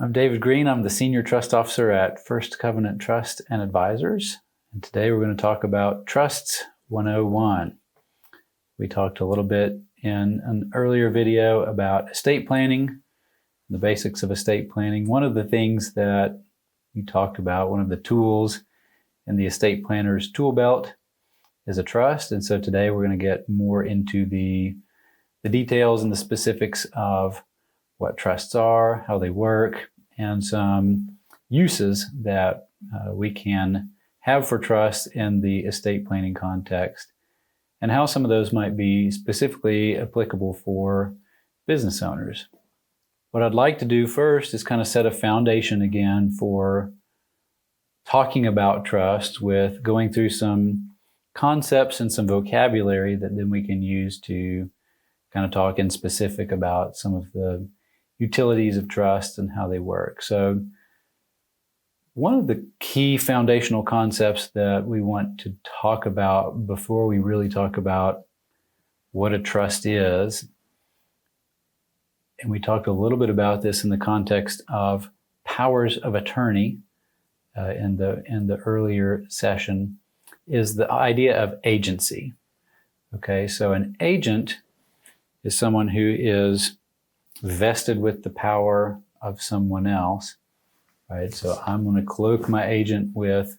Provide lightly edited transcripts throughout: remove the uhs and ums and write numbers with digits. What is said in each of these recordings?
I'm David Greene. I'm the Senior Trust Officer at First Covenant Trust and Advisors. And today we're going to talk about Trusts 101. We talked a little bit in an earlier video about estate planning, the basics of estate planning. One of the things that we talked about, one of the tools in the estate planner's tool belt is a trust. And so today we're going to get more into the details and the specifics of what trusts are, how they work, and some uses that we can have for trusts in the estate planning context, and how some of those might be specifically applicable for business owners. What I'd like to do first is kind of set a foundation again for talking about trust, with going through some concepts and some vocabulary that then we can use to kind of talk in specific about some of the utilities of trust and how they work. So one of the key foundational concepts that we want to talk about before we really talk about what a trust is, and we talked a little bit about this in the context of powers of attorney in the earlier session, is the idea of agency. Okay, so an agent is someone who is vested with the power of someone else, right? So I'm going to cloak my agent with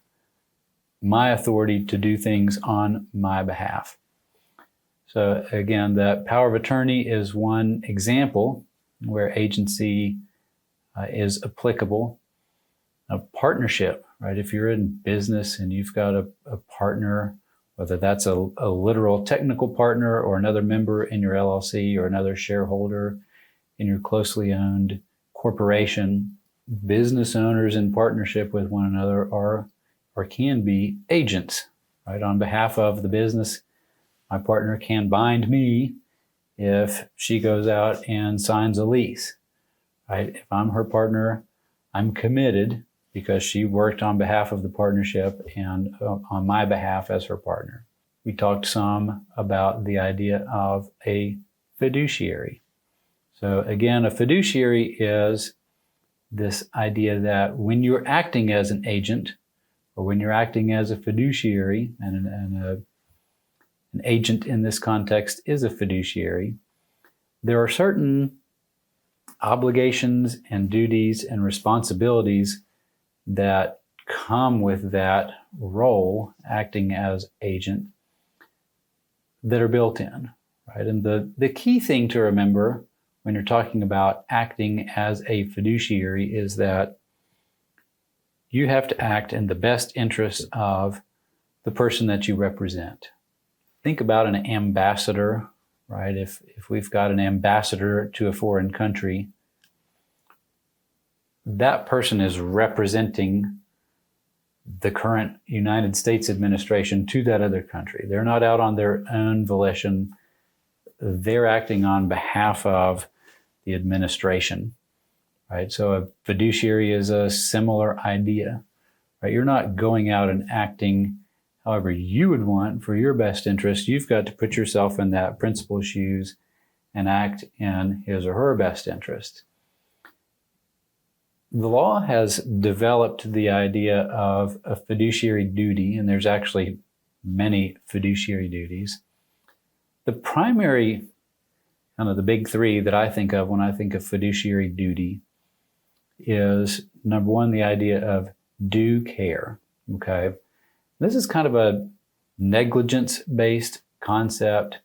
my authority to do things on my behalf. So again, that power of attorney is one example where agency is applicable. A partnership, right? If you're in business and you've got a partner, whether that's a literal technical partner or another member in your LLC or another shareholder in your closely owned corporation, business owners in partnership with one another are or can be agents, right? On behalf of the business, my partner can bind me if she goes out and signs a lease, right? If I'm her partner, I'm committed because she worked on behalf of the partnership and on my behalf as her partner. We talked some about the idea of a fiduciary. So again, a fiduciary is this idea that when you're acting as an agent, or when you're acting as a fiduciary, and an agent in this context is a fiduciary, there are certain obligations and duties and responsibilities that come with that role, acting as agent, that are built in, right? And the key thing to remember when you're talking about acting as a fiduciary is that you have to act in the best interest of the person that you represent. Think about an ambassador, right? If we've got an ambassador to a foreign country, that person is representing the current United States administration to that other country. They're not out on their own volition. They're acting on behalf of the administration, right? So a fiduciary is a similar idea, right? You're not going out and acting however you would want for your best interest. You've got to put yourself in that principal's shoes and act in his or her best interest. The law has developed the idea of a fiduciary duty, and there's actually many fiduciary duties. The primary, kind of the big three that I think of when I think of fiduciary duty is, number one, the idea of due care, okay? This is kind of a negligence-based concept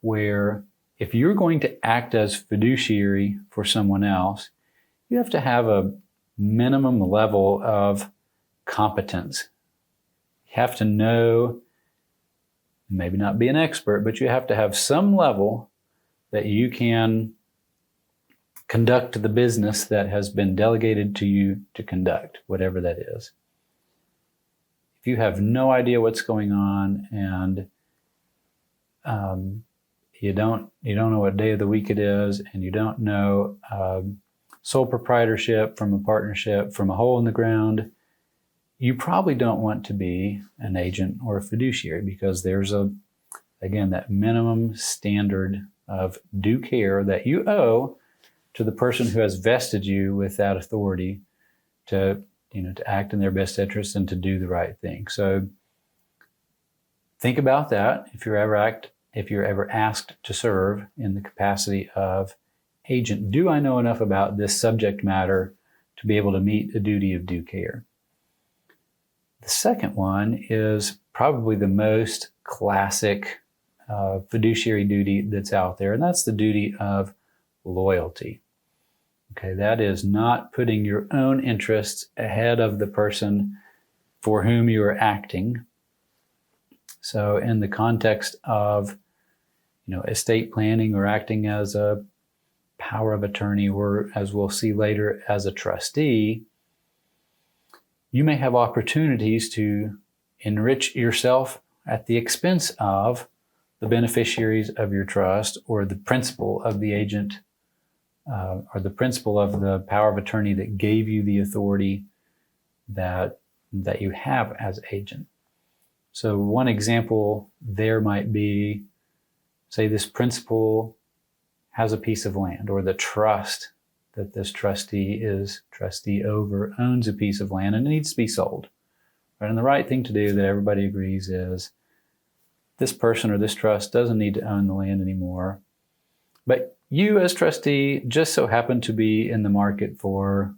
where if you're going to act as fiduciary for someone else, you have to have a minimum level of competence. You have to know, maybe not be an expert, but you have to have some level that you can conduct the business that has been delegated to you to conduct, whatever that is. If you have no idea what's going on and you don't know what day of the week it is, and you don't know sole proprietorship from a partnership, from a hole in the ground, you probably don't want to be an agent or a fiduciary, because there's again, that minimum standard of due care that you owe to the person who has vested you with that authority to act in their best interest and to do the right thing. So think about that if you're ever asked to serve in the capacity of agent. Do I know enough about this subject matter to be able to meet a duty of due care? The second one is probably the most classic fiduciary duty that's out there, and that's the duty of loyalty. Okay, that is not putting your own interests ahead of the person for whom you are acting. So in the context of estate planning or acting as a power of attorney, or as we'll see later, as a trustee, you may have opportunities to enrich yourself at the expense of the beneficiaries of your trust, or the principal of the agent, or the principal of the power of attorney that gave you the authority that you have as agent. So one example there might be, say this principal has a piece of land, or the trust that this trustee is trustee over owns a piece of land and it needs to be sold. Right? And the right thing to do that everybody agrees is this person or this trust doesn't need to own the land anymore. But you as trustee just so happen to be in the market for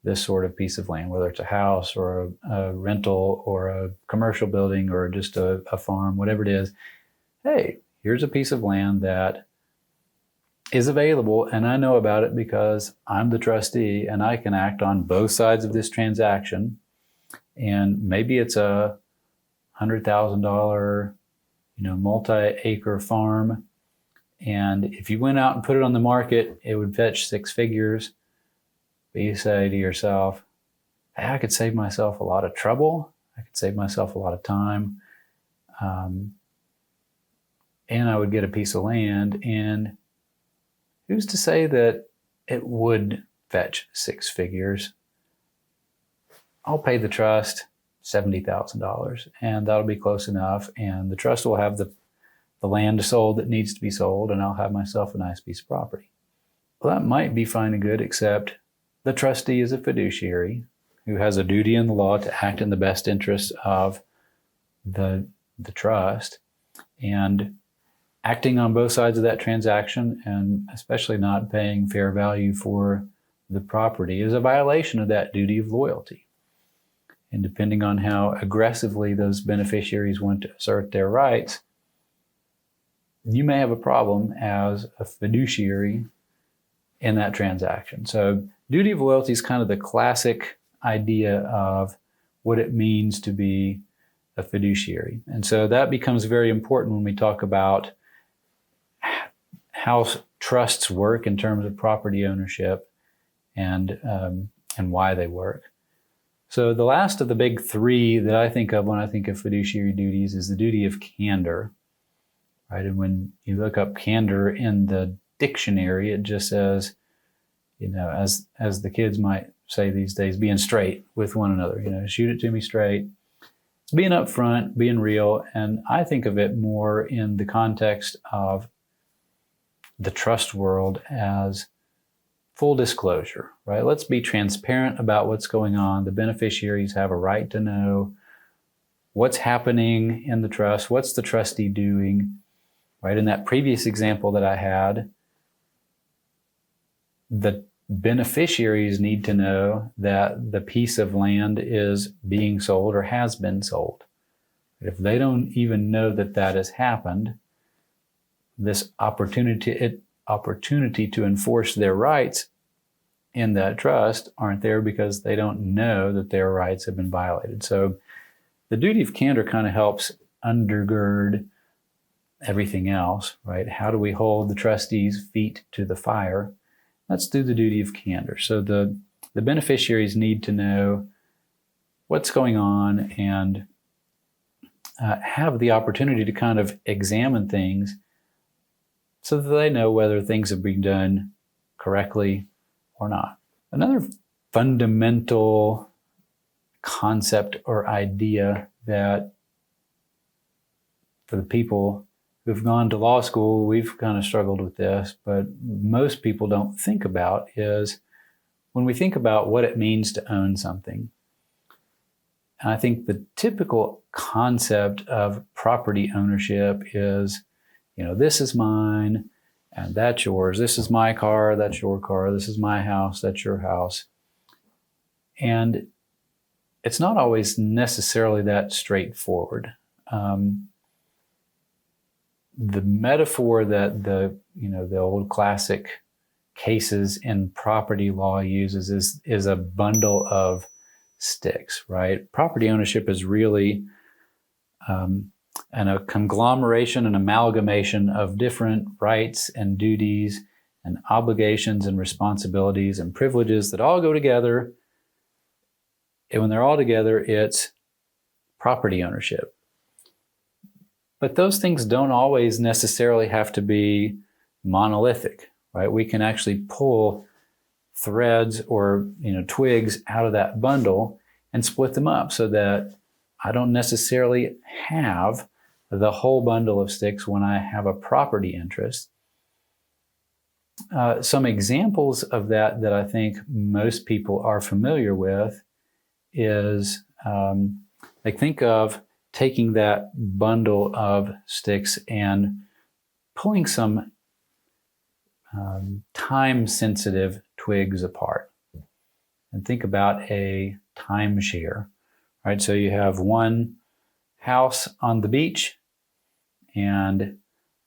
this sort of piece of land, whether it's a house or a rental or a commercial building or just a farm, whatever it is. Hey, here's a piece of land that is available, and I know about it because I'm the trustee and I can act on both sides of this transaction. And maybe it's a $100,000, multi-acre farm. And if you went out and put it on the market, it would fetch 6 figures. But you say to yourself, hey, I could save myself a lot of trouble. I could save myself a lot of time. And I would get a piece of land. And who's to say that it would fetch 6 figures? I'll pay the trust $70,000 and that'll be close enough. And the trust will have the land sold that needs to be sold, and I'll have myself a nice piece of property. Well, that might be fine and good, except the trustee is a fiduciary who has a duty in the law to act in the best interest of the trust, and acting on both sides of that transaction, and especially not paying fair value for the property, is a violation of that duty of loyalty. And depending on how aggressively those beneficiaries want to assert their rights, you may have a problem as a fiduciary in that transaction. So duty of loyalty is kind of the classic idea of what it means to be a fiduciary. And so that becomes very important when we talk about how trusts work in terms of property ownership and why they work. So the last of the big 3 that I think of when I think of fiduciary duties is the duty of candor. Right? And when you look up candor in the dictionary, it just says, as the kids might say these days, being straight with one another. Shoot it to me straight. It's being upfront, being real. And I think of it more in the context of the trust world as full disclosure, right? Let's be transparent about what's going on. The beneficiaries have a right to know what's happening in the trust, what's the trustee doing, right? In that previous example that I had, the beneficiaries need to know that the piece of land is being sold or has been sold. If they don't even know that that has happened, this opportunity to enforce their rights in that trust aren't there because they don't know that their rights have been violated. So the duty of candor kind of helps undergird everything else, right? How do we hold the trustees' feet to the fire? Let's do the duty of candor. So the beneficiaries need to know what's going on and have the opportunity to kind of examine things so that they know whether things have been done correctly or not. Another fundamental concept or idea that for the people who've gone to law school, we've kind of struggled with this, but most people don't think about is when we think about what it means to own something. And I think the typical concept of property ownership is, this is mine and that's yours. This is my car, that's your car. This is my house, that's your house. And it's not always necessarily that straightforward. The metaphor that the old classic cases in property law uses is a bundle of sticks, right? Property ownership is really a conglomeration, an amalgamation of different rights and duties and obligations and responsibilities and privileges that all go together. And when they're all together, it's property ownership. But those things don't always necessarily have to be monolithic, right? We can actually pull threads or twigs out of that bundle and split them up so that I don't necessarily have the whole bundle of sticks when I have a property interest. Some examples of that I think most people are familiar with is think of taking that bundle of sticks and pulling some time-sensitive twigs apart. And think about a timeshare, right? So you have one house on the beach, and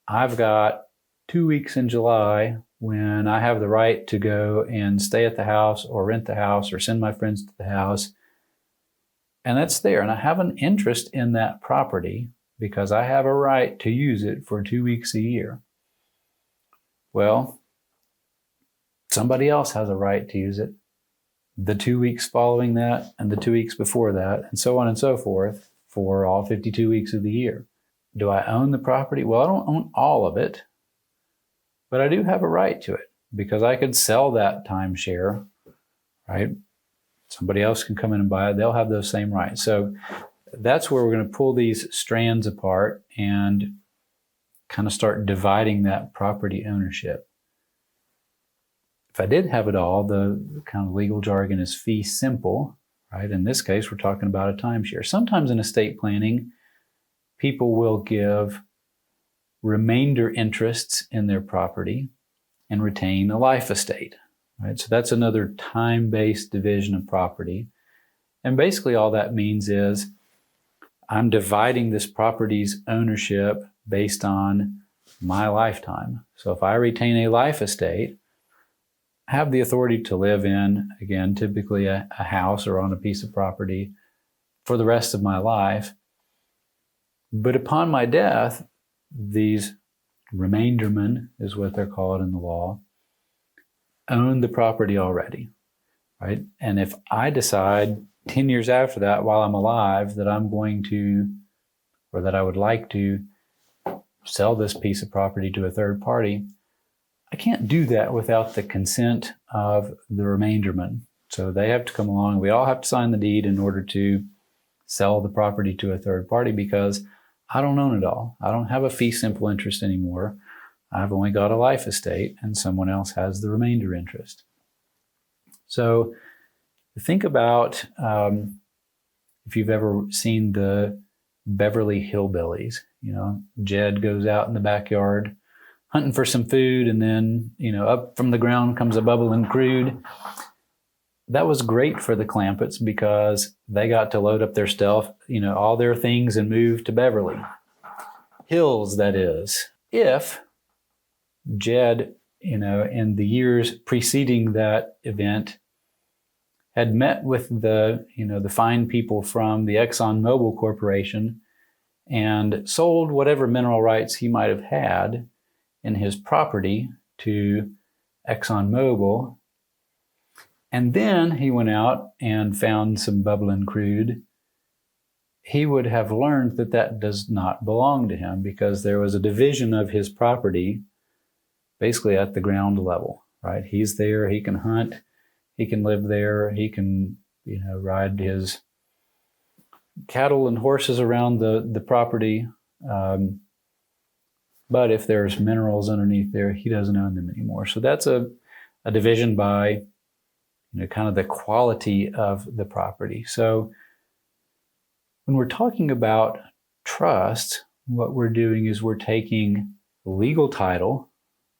I've got 2 weeks in July when I have the right to go and stay at the house or rent the house or send my friends to the house. And that's there. And I have an interest in that property because I have a right to use it for 2 weeks a year. Well, somebody else has a right to use it the 2 weeks following that and the 2 weeks before that, and so on and so forth for all 52 weeks of the year. Do I own the property? Well, I don't own all of it, but I do have a right to it because I could sell that timeshare, right? Somebody else can come in and buy it. They'll have those same rights. So that's where we're going to pull these strands apart and kind of start dividing that property ownership. If I did have it all, the kind of legal jargon is fee simple, right? In this case, we're talking about a timeshare. Sometimes in estate planning, people will give remainder interests in their property and retain a life estate, right? So that's another time-based division of property. And basically all that means is I'm dividing this property's ownership based on my lifetime. So if I retain a life estate, I have the authority to live in, again, typically a house or on a piece of property for the rest of my life. But upon my death, these remaindermen, is what they're called in the law, own the property already, right? And if I decide 10 years after that, while I'm alive, that I'm going to, or that I would like to sell this piece of property to a third party, I can't do that without the consent of the remaindermen. So they have to come along. We all have to sign the deed in order to sell the property to a third party because I don't own it all. I don't have a fee simple interest anymore. I've only got a life estate and someone else has the remainder interest. So think about if you've ever seen the Beverly Hillbillies. Jed goes out in the backyard hunting for some food, and then, up from the ground comes a bubbling crude. That was great for the Clampetts because they got to load up their stuff, all their things, and move to Beverly Hills, that is. If Jed, in the years preceding that event, had met with the fine people from the ExxonMobil Corporation and sold whatever mineral rights he might have had in his property to ExxonMobil, and then he went out and found some bubbling crude, he would have learned that that does not belong to him because there was a division of his property basically at the ground level, right? He's there, he can hunt, he can live there, he can, ride his cattle and horses around the property. But if there's minerals underneath there, he doesn't own them anymore. So that's a division by kind of the quality of the property. So when we're talking about trust, what we're doing is we're taking legal title,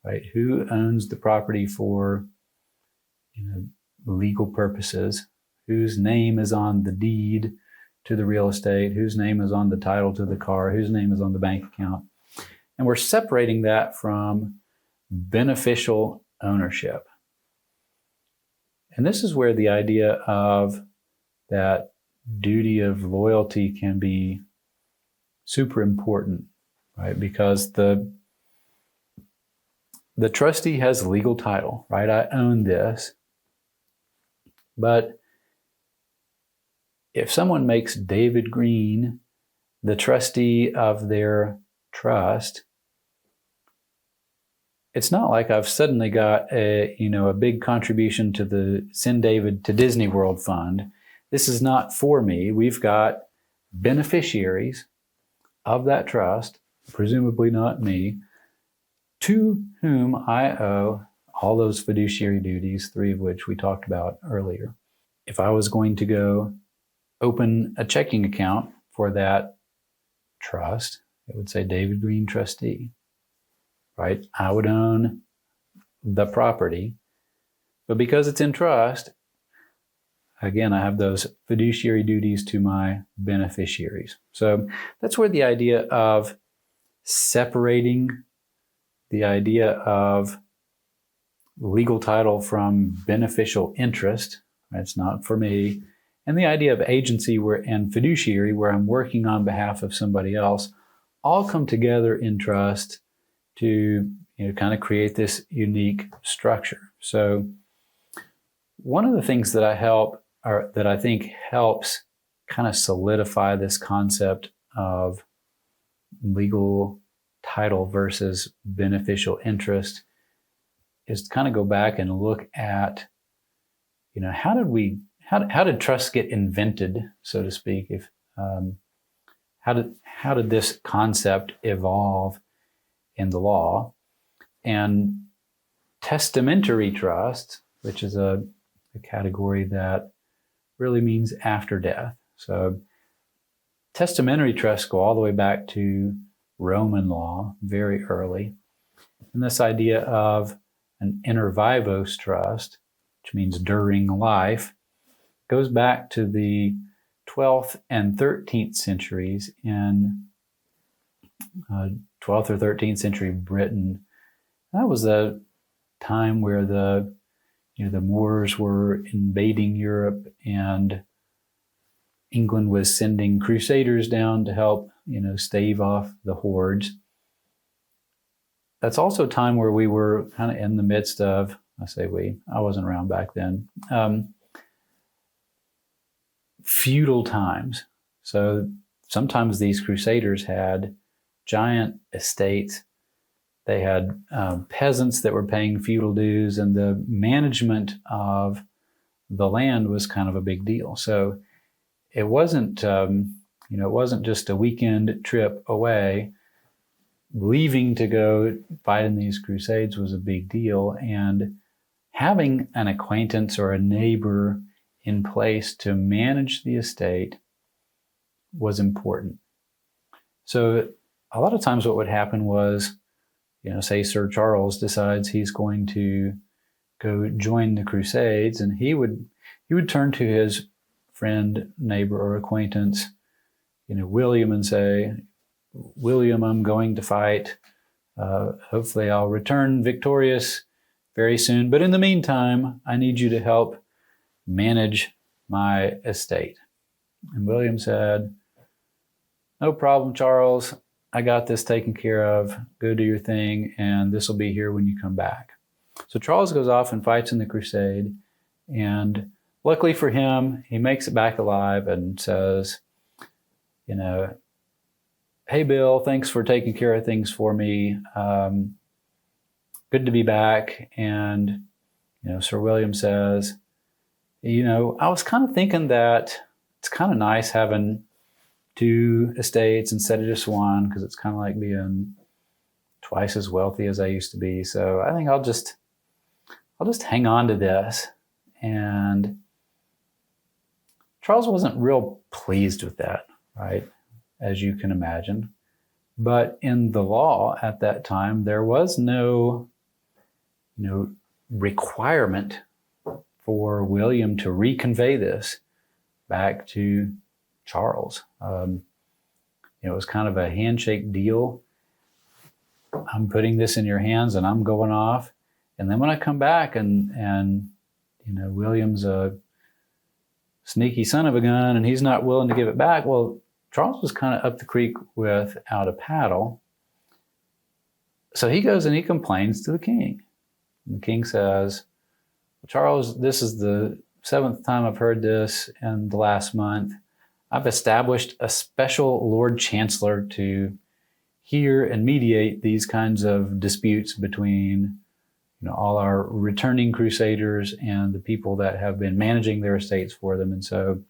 right? Who owns the property for legal purposes, whose name is on the deed to the real estate, whose name is on the title to the car, whose name is on the bank account. And we're separating that from beneficial ownership. And this is where the idea of that duty of loyalty can be super important, right? Because the trustee has legal title, right? I own this. But if someone makes David Greene the trustee of their trust, it's not like I've suddenly got a big contribution to the Send David to Disney World Fund. This is not for me. We've got beneficiaries of that trust, presumably not me, to whom I owe all those fiduciary duties, 3 of which we talked about earlier. If I was going to go open a checking account for that trust, it would say David Greene trustee, right? I would own the property, but because it's in trust, again, I have those fiduciary duties to my beneficiaries. So that's where the idea of separating the idea of legal title from beneficial interest, right? It's not for me, and the idea of agency and fiduciary, where I'm working on behalf of somebody else, all come together in trust to kind of create this unique structure. So one of the things that I think helps kind of solidify this concept of legal title versus beneficial interest is to kind of go back and look at, how did trust get invented, so to speak? How did this concept evolve in the law? And testamentary trust, which is a category that really means after death. So testamentary trusts go all the way back to Roman law, very early. And this idea of an inter vivos trust, which means during life, goes back to the 12th and 13th centuries in 12th or 13th century Britain. That was a time where the Moors were invading Europe, and England was sending crusaders down to help, stave off the hordes. That's also a time where we were kind of in the midst of, I wasn't around back then, feudal times. So sometimes these crusaders had giant estates. They had peasants that were paying feudal dues, and the management of the land was kind of a big deal. So it wasn't, it wasn't just a weekend trip away. Leaving to go fight in these crusades was a big deal, and having an acquaintance or a neighbor in place to manage the estate was important. So a lot of times what would happen was, say Sir Charles decides he's going to go join the Crusades, and he would turn to his friend, neighbor, or acquaintance, William, and say, William, I'm going to fight. Hopefully I'll return victorious very soon. But in the meantime, I need you to help manage my estate. And William said, no problem, Charles. I got this taken care of. Go do your thing, and this will be here when you come back. So Charles goes off and fights in the crusade, and luckily for him, he makes it back alive and says, hey, Bill, thanks for taking care of things for me. Good to be back. And, Sir William says, I was kind of thinking that it's kind of nice having 2 estates instead of just 1, because it's kind of like being, twice as wealthy as I used to be. So I think I'll just hang on to this. And Charles wasn't real pleased with that, right? As you can imagine. But in the law at that time, there was no requirement for William to reconvey this back to Charles. It was kind of a handshake deal. I'm putting this in your hands and I'm going off. And then when I come back and William's a sneaky son of a gun and he's not willing to give it back, well, Charles was kind of up the creek without a paddle. So he goes and he complains to the king. And the king says, Charles, this is the 7th time I've heard this in the last month. I've established a special Lord Chancellor to hear and mediate these kinds of disputes between all our returning crusaders and the people that have been managing their estates for them. And so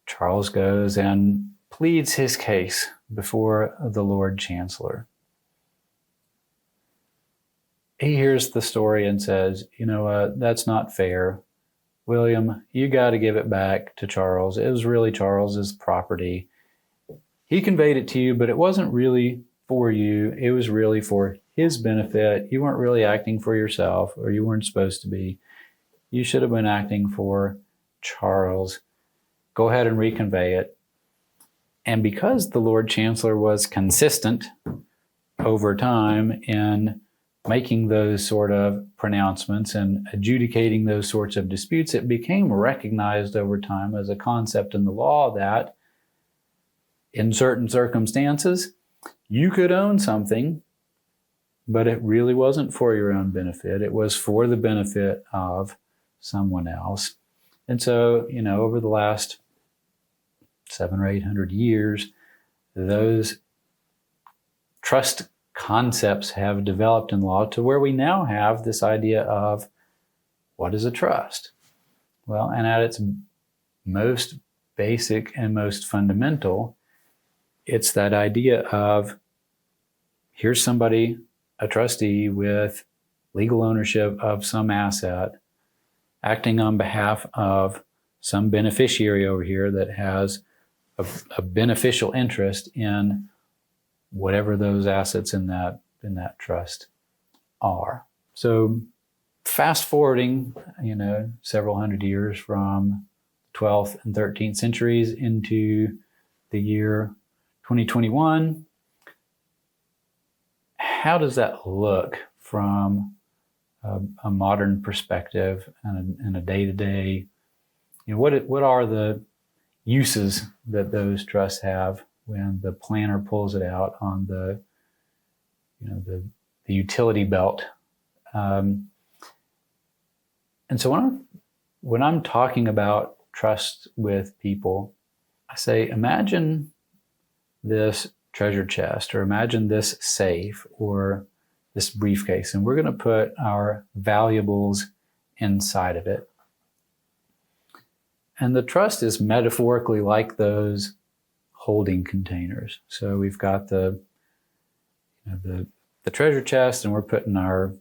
Charles goes and pleads his case before the Lord Chancellor. He hears the story and says, that's not fair. William, you got to give it back to Charles. It was really Charles's property. He conveyed it to you, but it wasn't really for you. It was really for his benefit. You weren't really acting for yourself, or you weren't supposed to be. You should have been acting for Charles. Go ahead and reconvey it. And because the Lord Chancellor was consistent over time in making those sort of pronouncements and adjudicating those sorts of disputes, it became recognized over time as a concept in the law that in certain circumstances, you could own something, but it really wasn't for your own benefit. It was for the benefit of someone else. And so, over the last 700 or 800 years, those trust concepts have developed in law to where we now have this idea of what is a trust? Well, and at its most basic and most fundamental, it's that idea of here's somebody, a trustee with legal ownership of some asset, acting on behalf of some beneficiary over here that has a beneficial interest in whatever those assets in that trust are. So fast forwarding, several hundred years from 12th and 13th centuries into the year 2021, how does that look from a modern perspective and a day-to-day? What are the uses that those trusts have when the planner pulls it out on the utility belt? And so when I'm talking about trust with people, I say, imagine this treasure chest, or imagine this safe, or this briefcase, and we're going to put our valuables inside of it. And the trust is metaphorically like those holding containers. So we've got the treasure chest, and we're putting our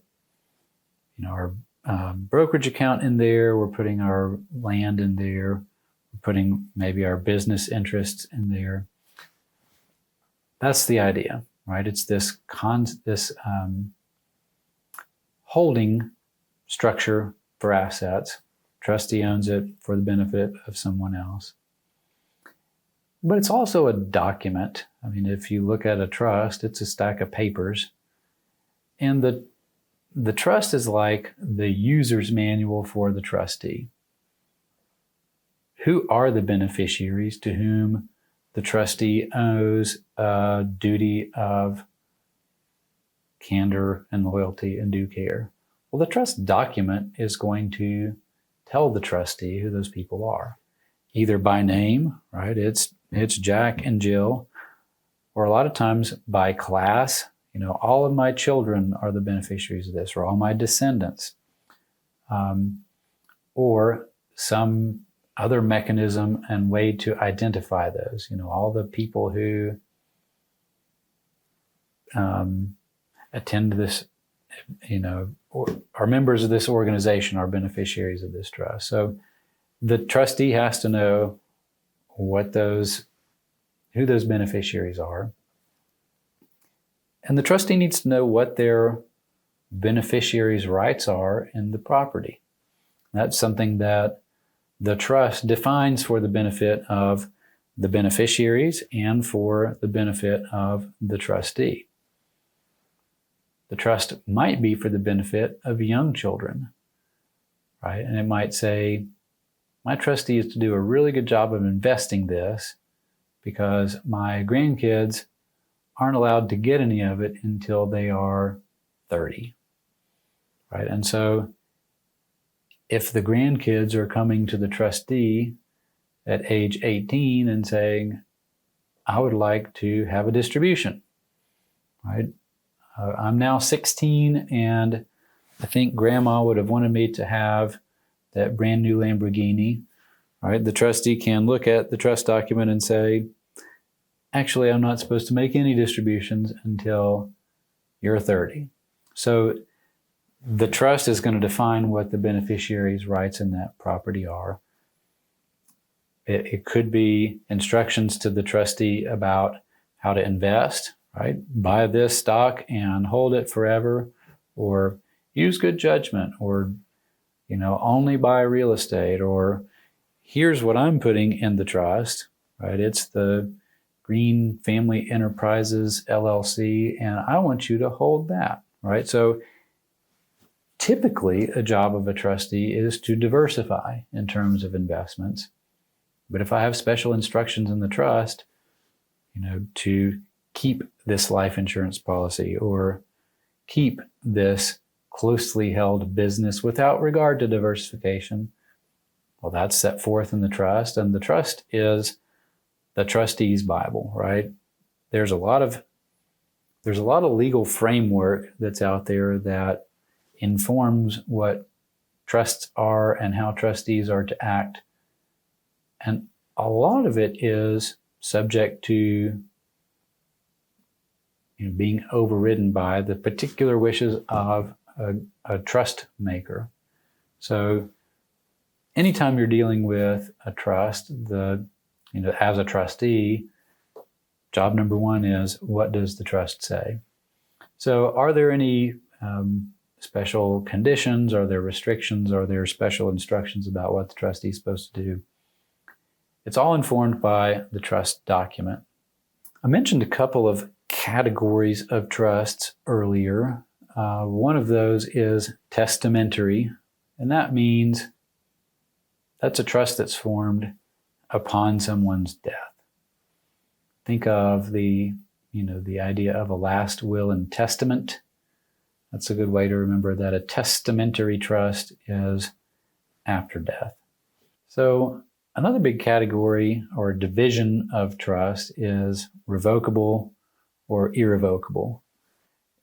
brokerage account in there. We're putting our land in there. We're putting maybe our business interests in there. That's the idea, right? It's this holding structure for assets. Trustee owns it for the benefit of someone else. But it's also a document. I mean, if you look at a trust, it's a stack of papers. And the trust is like the user's manual for the trustee. Who are the beneficiaries to whom the trustee owes a duty of candor and loyalty and due care? Well, the trust document is going to tell the trustee who those people are, either by name, right? It's Jack and Jill, or a lot of times by class. All of my children are the beneficiaries of this, or all my descendants, or some other mechanism and way to identify those. All the people who attend this, or are members of this organization, are beneficiaries of this trust. So the trustee has to know who those beneficiaries are. And the trustee needs to know what their beneficiaries' rights are in the property. That's something that the trust defines for the benefit of the beneficiaries and for the benefit of the trustee. The trust might be for the benefit of young children, right? And it might say, my trustee is to do a really good job of investing this because my grandkids aren't allowed to get any of it until they are 30, right? And so if the grandkids are coming to the trustee at age 18 and saying, I would like to have a distribution, right? I'm now 16 and I think grandma would have wanted me to have that brand new Lamborghini, right? The trustee can look at the trust document and say, actually, I'm not supposed to make any distributions until you're 30. So the trust is going to define what the beneficiary's rights in that property are. It could be instructions to the trustee about how to invest, right? Buy this stock and hold it forever, or use good judgment, or only buy real estate, or here's what I'm putting in the trust, right? It's the Greene Family Enterprises LLC, and I want you to hold that, right? So typically, a job of a trustee is to diversify in terms of investments. But if I have special instructions in the trust, to keep this life insurance policy or keep this closely held business without regard to diversification, well, that's set forth in the trust, and the trust is the trustee's Bible, right? There's a lot of legal framework that's out there that informs what trusts are and how trustees are to act. And a lot of it is subject to being overridden by the particular wishes of a trust maker. So anytime you're dealing with a trust, as a trustee, job number one is, what does the trust say? So are there any special conditions? Are there restrictions? Are there special instructions about what the trustee is supposed to do? It's all informed by the trust document. I mentioned a couple of categories of trusts earlier. One of those is testamentary, and that means that's a trust that's formed upon someone's death. Think of the idea of a last will and testament. That's a good way to remember that a testamentary trust is after death. So another big category or division of trust is revocable or irrevocable.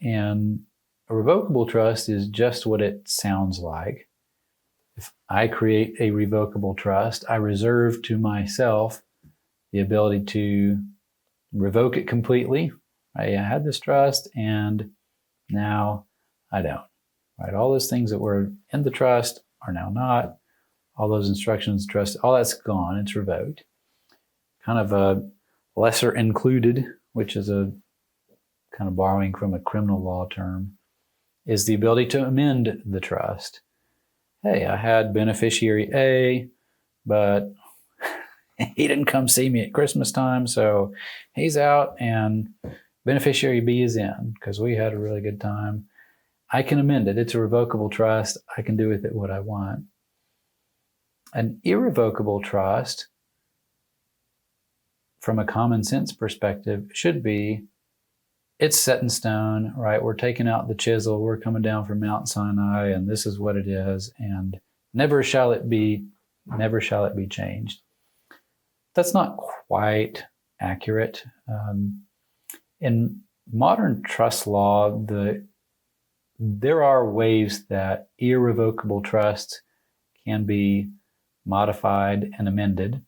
And a revocable trust is just what it sounds like. If I create a revocable trust, I reserve to myself the ability to revoke it completely. I had this trust and now I don't. Right? All those things that were in the trust are now not. All those instructions, trust, all that's gone. It's revoked. Kind of a lesser included, which is a kind of borrowing from a criminal law term, is the ability to amend the trust. Hey, I had beneficiary A, but he didn't come see me at Christmas time, so he's out and beneficiary B is in because we had a really good time. I can amend it. It's a revocable trust. I can do with it what I want. An irrevocable trust, from a common sense perspective, should be, it's set in stone, right? We're taking out the chisel. We're coming down from Mount Sinai, and this is what it is, and never shall it be changed. That's not quite accurate. In modern trust law, there are ways that irrevocable trusts can be modified and amended.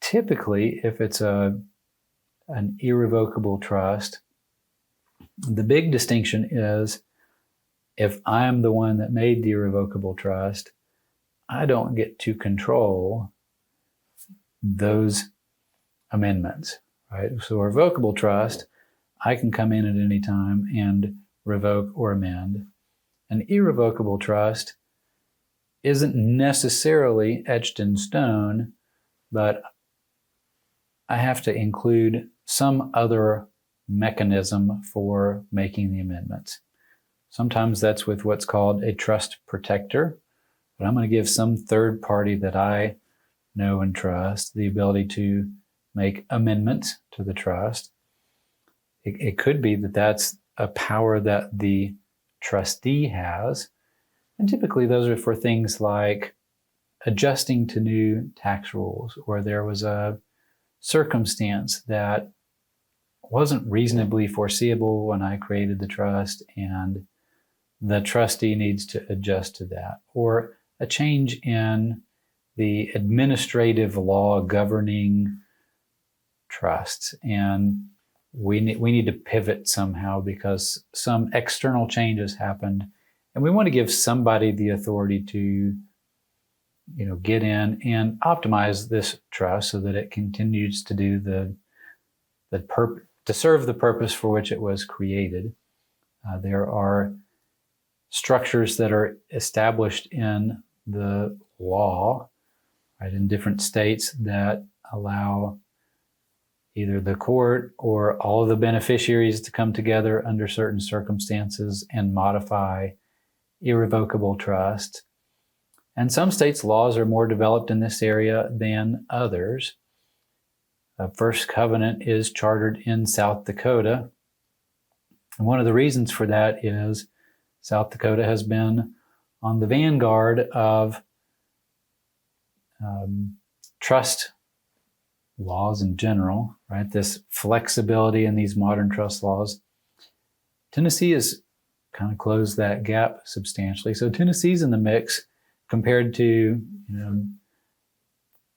Typically, if it's an irrevocable trust, The big distinction is if I'm the one that made the irrevocable trust, I don't get to control those amendments, right? So a revocable trust, I can come in at any time and revoke or amend. An irrevocable trust isn't necessarily etched in stone, but I have to include some other mechanism for making the amendments. Sometimes that's with what's called a trust protector, but I'm going to give some third party that I know and trust the ability to make amendments to the trust. It could be that that's a power that the trustee has. And typically those are for things like adjusting to new tax rules, or there was a circumstance that wasn't reasonably foreseeable when I created the trust, and the trustee needs to adjust to that, or a change in the administrative law governing trusts, and we need to pivot somehow because some external changes happened, and we want to give somebody the authority to get in and optimize this trust so that it continues to do to serve the purpose for which it was created. There are structures that are established in the law, right, in different states that allow either the court or all of the beneficiaries to come together under certain circumstances and modify irrevocable trust. And some states' laws are more developed in this area than others. First Covenant is chartered in South Dakota. And one of the reasons for that is South Dakota has been on the vanguard of trust laws in general, right? This flexibility in these modern trust laws. Tennessee has kind of closed that gap substantially. So Tennessee's in the mix compared to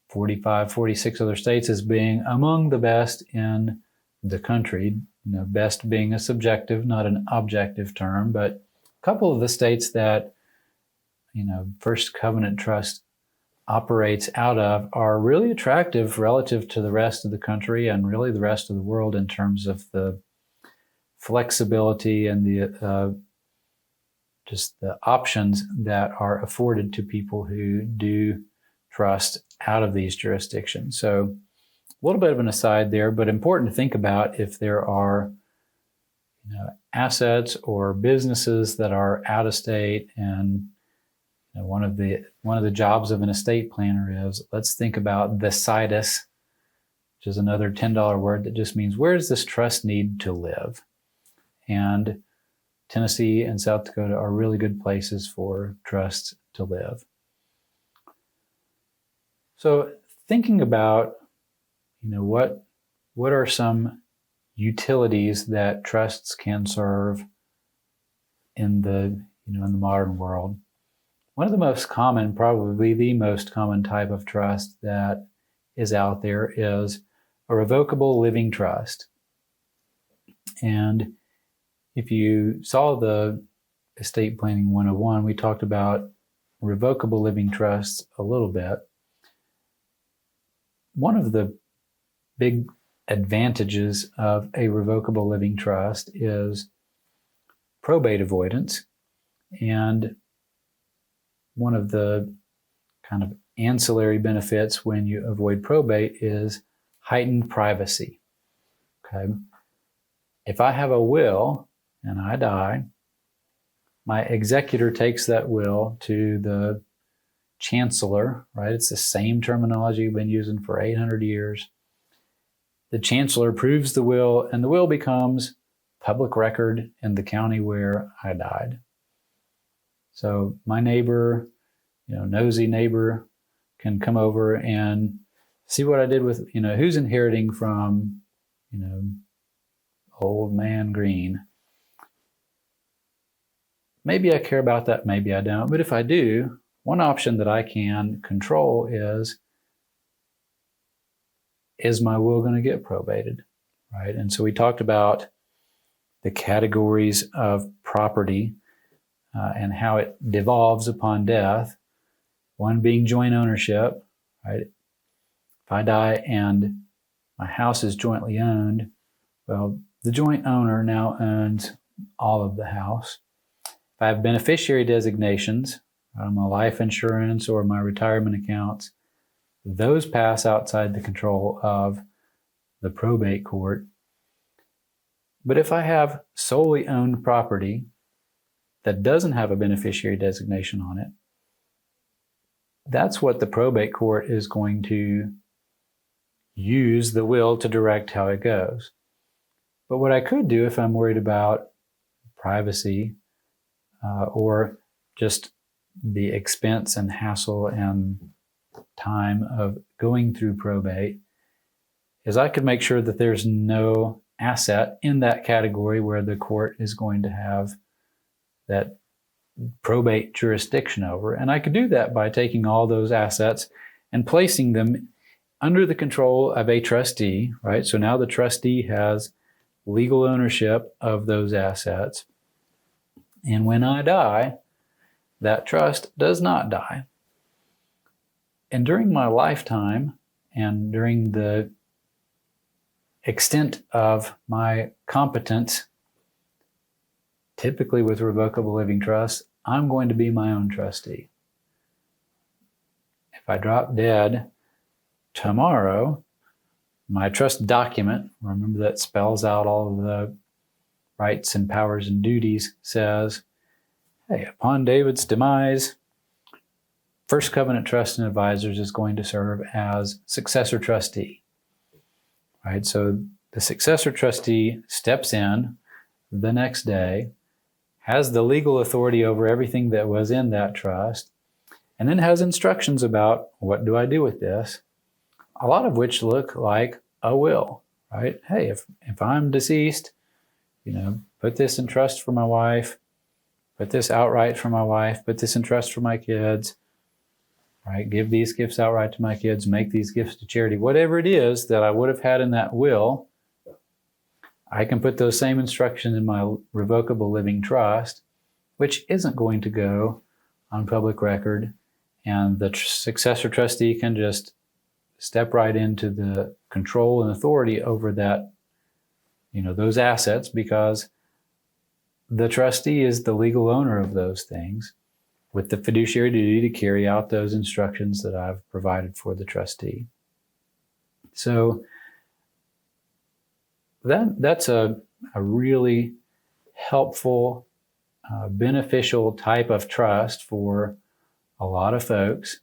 45, 46 other states as being among the best in the country. Best being a subjective, not an objective term, but a couple of the states that First Covenant Trust operates out of are really attractive relative to the rest of the country and really the rest of the world in terms of the flexibility and the just the options that are afforded to people who do trust out of these jurisdictions. So a little bit of an aside there, but important to think about if there are assets or businesses that are out of state. And one of the jobs of an estate planner is, let's think about the situs, which is another $10 word that just means, where does this trust need to live? And Tennessee and South Dakota are really good places for trusts to live. So thinking about, what are some utilities that trusts can serve in the modern world? One of the most common, probably the most common type of trust that is out there is a revocable living trust. And if you saw the Estate Planning 101, we talked about revocable living trusts a little bit. One of the big advantages of a revocable living trust is probate avoidance. And one of the kind of ancillary benefits when you avoid probate is heightened privacy. Okay. If I have a will and I die, my executor takes that will to the chancellor, right? It's the same terminology we've been using for 800 years. The chancellor approves the will, and the will becomes public record in the county where I died. So my neighbor, nosy neighbor, can come over and see what I did with, who's inheriting from, old man Greene. Maybe I care about that, maybe I don't. But if I do, one option that I can control is my will going to get probated, right? And so we talked about the categories of property and how it devolves upon death. One being joint ownership, right? If I die and my house is jointly owned, well, the joint owner now owns all of the house. If I have beneficiary designations, my life insurance or my retirement accounts, those pass outside the control of the probate court. But if I have solely owned property that doesn't have a beneficiary designation on it, that's what the probate court is going to use the will to direct how it goes. But what I could do if I'm worried about privacy or just the expense and hassle and time of going through probate is I could make sure that there's no asset in that category where the court is going to have that probate jurisdiction over. And I could do that by taking all those assets and placing them under the control of a trustee, right? So now the trustee has legal ownership of those assets. And when I die, that trust does not die. And during my lifetime and during the extent of my competence, typically with revocable living trusts, I'm going to be my own trustee. If I drop dead tomorrow, my trust document, remember that spells out all of the rights and powers and duties, says, hey, upon David's demise, First Covenant Trust and Advisors is going to serve as successor trustee. Right? So the successor trustee steps in the next day, has the legal authority over everything that was in that trust, and then has instructions about what do I do with this, a lot of which look like a will, right? Hey, if I'm deceased, put this in trust for my wife, put this outright for my wife, put this in trust for my kids, right? Give these gifts outright to my kids, make these gifts to charity. Whatever it is that I would have had in that will, I can put those same instructions in my revocable living trust, which isn't going to go on public record, and the successor trustee can just step right into the control and authority over that, those assets, because the trustee is the legal owner of those things with the fiduciary duty to carry out those instructions that I've provided for the trustee. So that's a really helpful, beneficial type of trust for a lot of folks,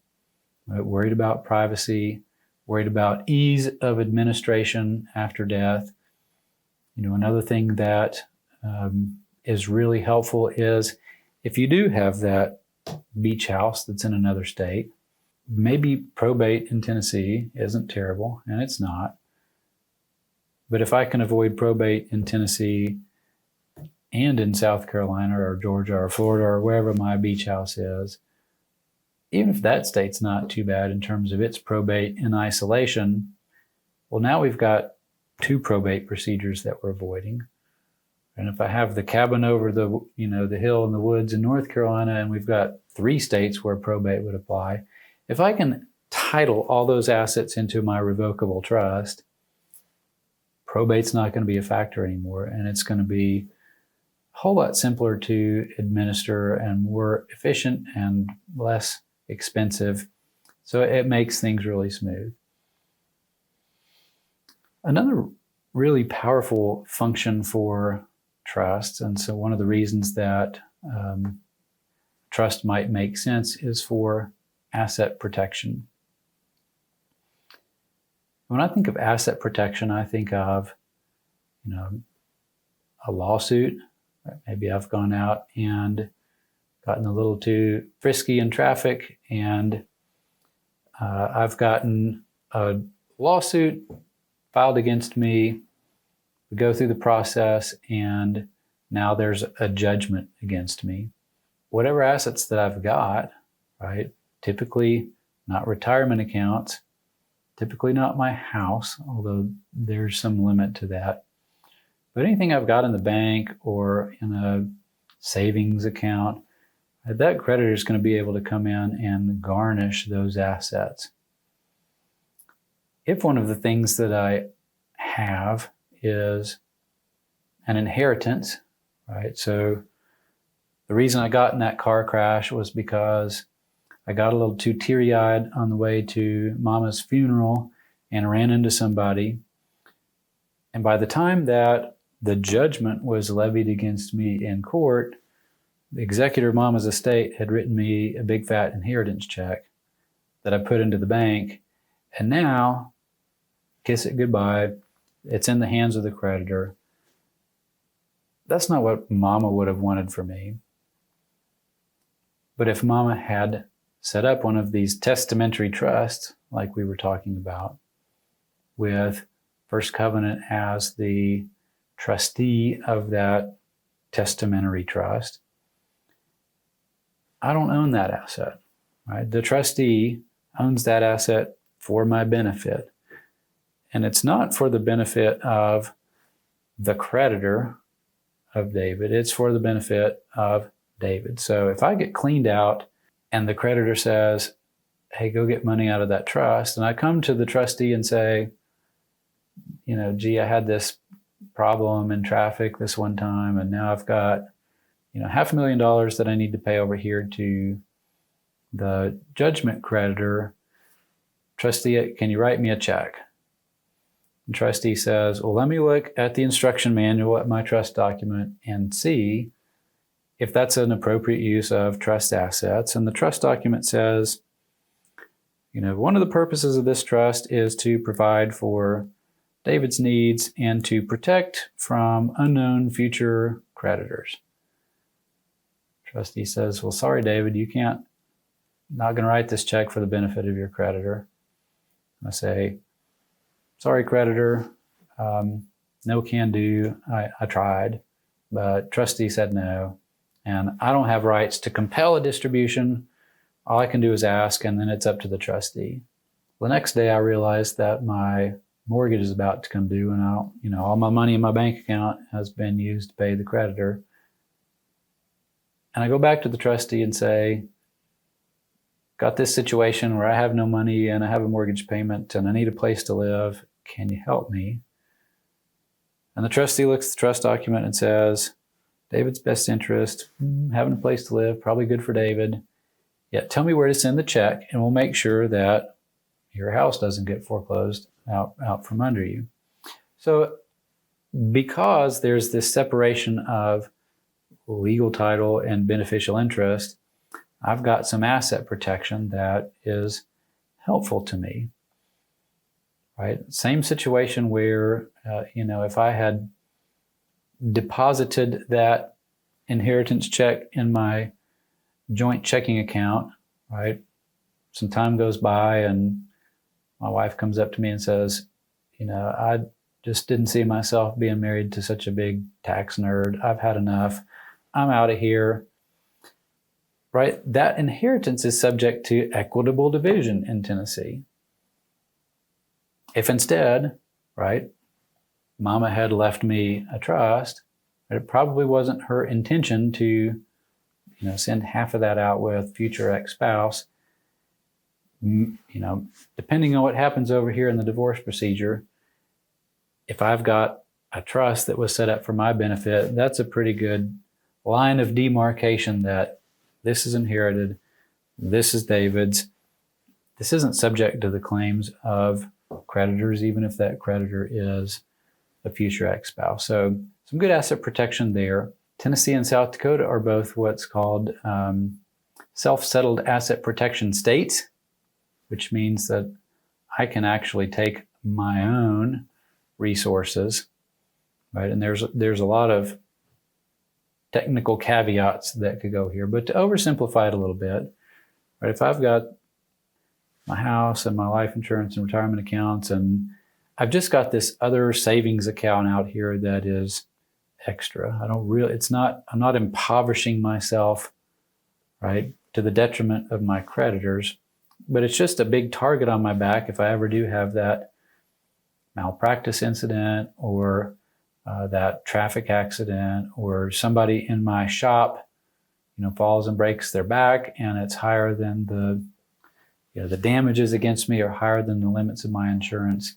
right? Worried about privacy, worried about ease of administration after death. Another thing that is really helpful is if you do have that beach house that's in another state, maybe probate in Tennessee isn't terrible, and it's not. But if I can avoid probate in Tennessee and in South Carolina or Georgia or Florida or wherever my beach house is, even if that state's not too bad in terms of its probate in isolation, well, now we've got 2 probate procedures that we're avoiding. And if I have the cabin over the hill in the woods in North Carolina, and we've got 3 states where probate would apply, if I can title all those assets into my revocable trust, probate's not going to be a factor anymore, and it's going to be a whole lot simpler to administer and more efficient and less expensive. So it makes things really smooth. Another really powerful function for trusts, and so one of the reasons that trust might make sense, is for asset protection. When I think of asset protection, I think of, a lawsuit. Maybe I've gone out and gotten a little too frisky in traffic, and I've gotten a lawsuit filed against me. We go through the process, and now there's a judgment against me. Whatever assets that I've got, right, typically not retirement accounts, typically not my house, although there's some limit to that. But anything I've got in the bank or in a savings account, that creditor is going to be able to come in and garnish those assets. If one of the things that I have is an inheritance, right? So the reason I got in that car crash was because I got a little too teary-eyed on the way to Mama's funeral and ran into somebody. And by the time that the judgment was levied against me in court, the executor of Mama's estate had written me a big fat inheritance check that I put into the bank. And now, kiss it goodbye, it's in the hands of the creditor. That's not what Mama would have wanted for me. But if Mama had set up one of these testamentary trusts, like we were talking about, with First Covenant as the trustee of that testamentary trust, I don't own that asset, right? The trustee owns that asset for my benefit. And it's not for the benefit of the creditor of David, it's for the benefit of David. So if I get cleaned out and the creditor says, hey, go get money out of that trust, and I come to the trustee and say, gee, I had this problem in traffic this one time, and now I've got, $500,000 that I need to pay over here to the judgment creditor. Trustee, can you write me a check? And trustee says, well, let me look at the instruction manual at my trust document and see if that's an appropriate use of trust assets. And the trust document says, one of the purposes of this trust is to provide for David's needs and to protect from unknown future creditors. Trustee says, well, sorry, David, not going to write this check for the benefit of your creditor. I say, sorry, creditor, no can do. I tried, but trustee said no. And I don't have rights to compel a distribution. All I can do is ask, and then it's up to the trustee. The next day I realized that my mortgage is about to come due, and all my money in my bank account has been used to pay the creditor. And I go back to the trustee and say, got this situation where I have no money and I have a mortgage payment and I need a place to live. Can you help me? And the trustee looks at the trust document and says, David's best interest, having a place to live, probably good for David. Yeah, tell me where to send the check and we'll make sure that your house doesn't get foreclosed out from under you. So because there's this separation of legal title and beneficial interest, I've got some asset protection that is helpful to me, right? Same situation where, if I had deposited that inheritance check in my joint checking account, right? Some time goes by and my wife comes up to me and says, I just didn't see myself being married to such a big tax nerd. I've had enough. I'm out of here, right? That inheritance is subject to equitable division in Tennessee. If instead, right, Mama had left me a trust, it probably wasn't her intention to, send half of that out with future ex-spouse. Depending on what happens over here in the divorce procedure, if I've got a trust that was set up for my benefit, that's a pretty good line of demarcation that this is inherited, this is David's. This isn't subject to the claims of creditors, even if that creditor is a future ex-spouse. So some good asset protection there. Tennessee and South Dakota are both what's called self-settled asset protection states, which means that I can actually take my own resources, right? And there's a lot of technical caveats that could go here, but to oversimplify it a little bit, right? If I've got my house and my life insurance and retirement accounts, and I've just got this other savings account out here that is extra. I'm not impoverishing myself, right, to the detriment of my creditors, but it's just a big target on my back if I ever do have that malpractice incident or that traffic accident, or somebody in my shop, falls and breaks their back, and it's higher than the damages against me are higher than the limits of my insurance.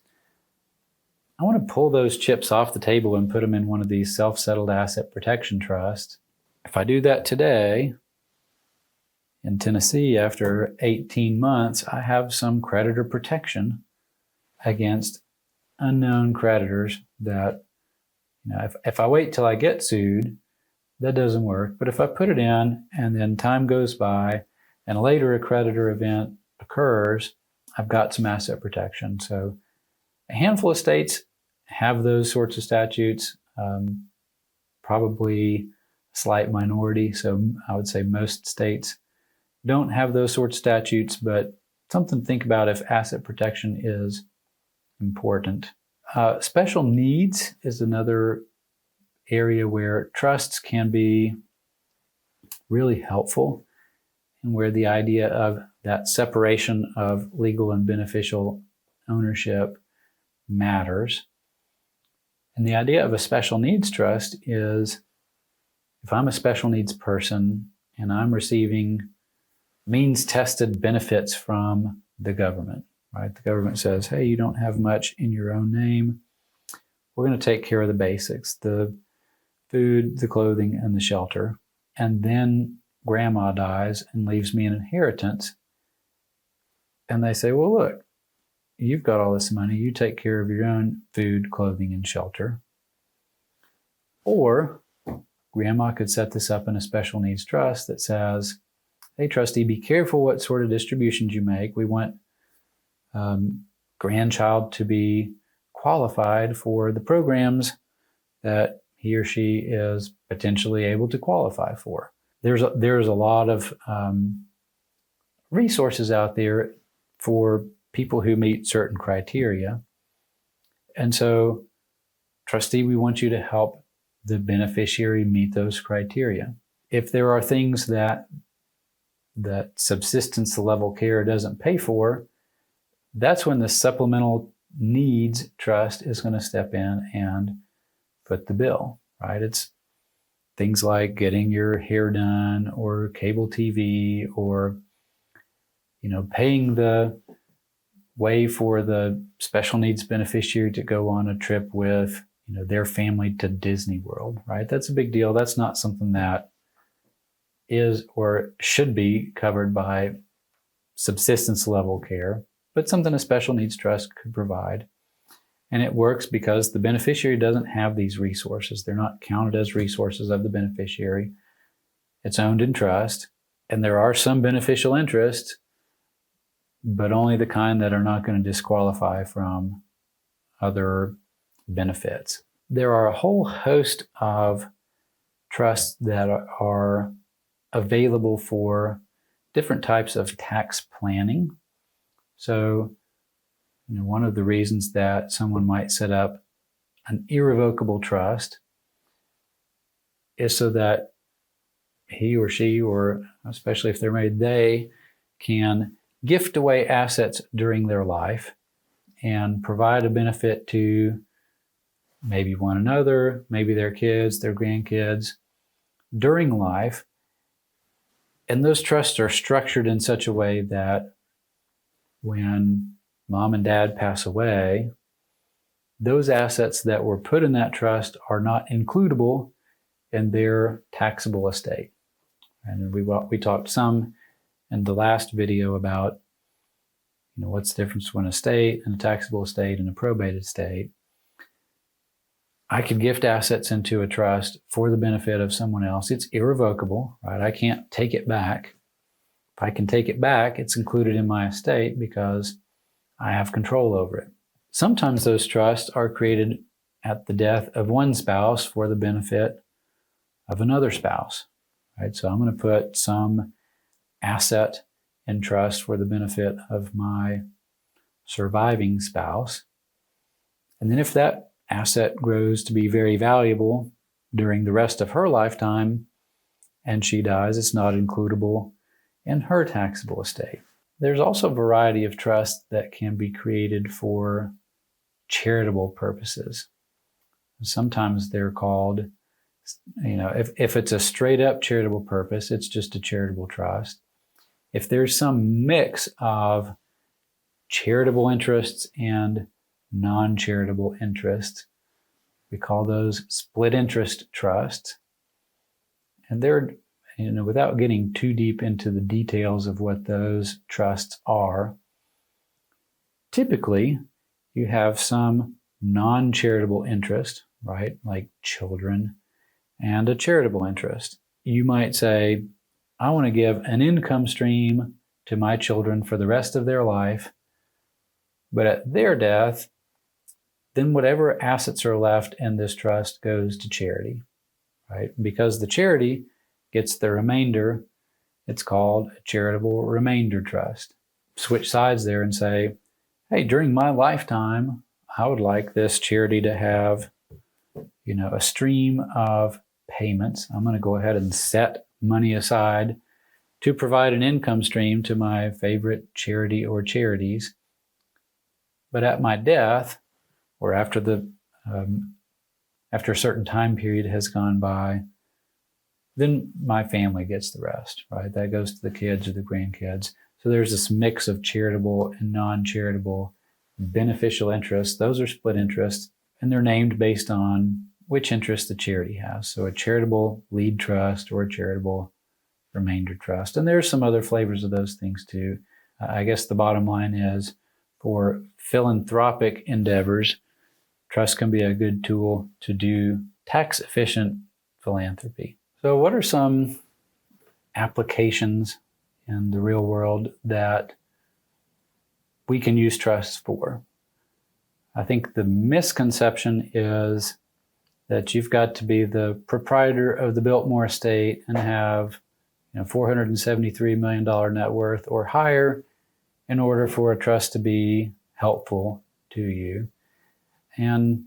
I want to pull those chips off the table and put them in one of these self-settled asset protection trusts. If I do that today, in Tennessee, after 18 months, I have some creditor protection against unknown creditors that, if I wait till I get sued, that doesn't work. But if I put it in and then time goes by and later a creditor event occurs, I've got some asset protection. So a handful of states have those sorts of statutes, probably a slight minority. So I would say most states don't have those sorts of statutes, but something to think about if asset protection is important. Special needs is another area where trusts can be really helpful, and where the idea of that separation of legal and beneficial ownership matters. And the idea of a special needs trust is, if I'm a special needs person and I'm receiving means-tested benefits from the government, right? The government says, hey, you don't have much in your own name. We're going to take care of the basics, the food, the clothing, and the shelter. And then grandma dies and leaves me an inheritance. And they say, well, look, you've got all this money. You take care of your own food, clothing, and shelter. Or grandma could set this up in a special needs trust that says, hey, trustee, be careful what sort of distributions you make. We want grandchild to be qualified for the programs that he or she is potentially able to qualify for. There's a lot of resources out there for people who meet certain criteria. And so, trustee, we want you to help the beneficiary meet those criteria. If there are things that subsistence level care doesn't pay for, that's when the supplemental needs trust is going to step in and foot the bill, right? It's things like getting your hair done, or cable TV, or paying the way for the special needs beneficiary to go on a trip with their family to Disney World, right? That's a big deal. That's not something that is or should be covered by subsistence level care, but something a special needs trust could provide. And it works because the beneficiary doesn't have these resources. They're not counted as resources of the beneficiary. It's owned in trust, and there are some beneficial interests, but only the kind that are not going to disqualify from other benefits. There are a whole host of trusts that are available for different types of tax planning. So, one of the reasons that someone might set up an irrevocable trust is so that he or she, or especially if they're married, they can gift away assets during their life and provide a benefit to maybe one another, maybe their kids, their grandkids during life. And those trusts are structured in such a way that when mom and dad pass away, those assets that were put in that trust are not includable in their taxable estate. And we talked some in the last video about what's the difference between an estate and a taxable estate and a probated estate. I could gift assets into a trust for the benefit of someone else. It's irrevocable, right? I can't take it back. If I can take it back, it's included in my estate because I have control over it. Sometimes those trusts are created at the death of one spouse for the benefit of another spouse, right? So I'm going to put some asset in trust for the benefit of my surviving spouse. And then if that asset grows to be very valuable during the rest of her lifetime and she dies, it's not includable in her taxable estate. There's also a variety of trusts that can be created for charitable purposes. Sometimes they're called, if it's a straight up charitable purpose, it's just a charitable trust. If there's some mix of charitable interests and non-charitable interests, we call those split interest trusts. And they're, without getting too deep into the details of what those trusts are, typically you have some non-charitable interest, right? Like children, and a charitable interest. You might say, I want to give an income stream to my children for the rest of their life, but at their death, then whatever assets are left in this trust goes to charity, right? Because the charity gets the remainder, it's called a charitable remainder trust. Switch sides there and say, hey, during my lifetime, I would like this charity to have, a stream of payments. I'm going to go ahead and set money aside to provide an income stream to my favorite charity or charities. But at my death, or after a certain time period has gone by, then my family gets the rest, right? That goes to the kids or the grandkids. So there's this mix of charitable and non-charitable beneficial interests. Those are split interests, and they're named based on which interest the charity has. So a charitable lead trust or a charitable remainder trust. And there's some other flavors of those things too. I guess the bottom line is, for philanthropic endeavors, trust can be a good tool to do tax-efficient philanthropy. So what are some applications in the real world that we can use trusts for? I think the misconception is that you've got to be the proprietor of the Biltmore estate and have $473 million net worth or higher in order for a trust to be helpful to you. And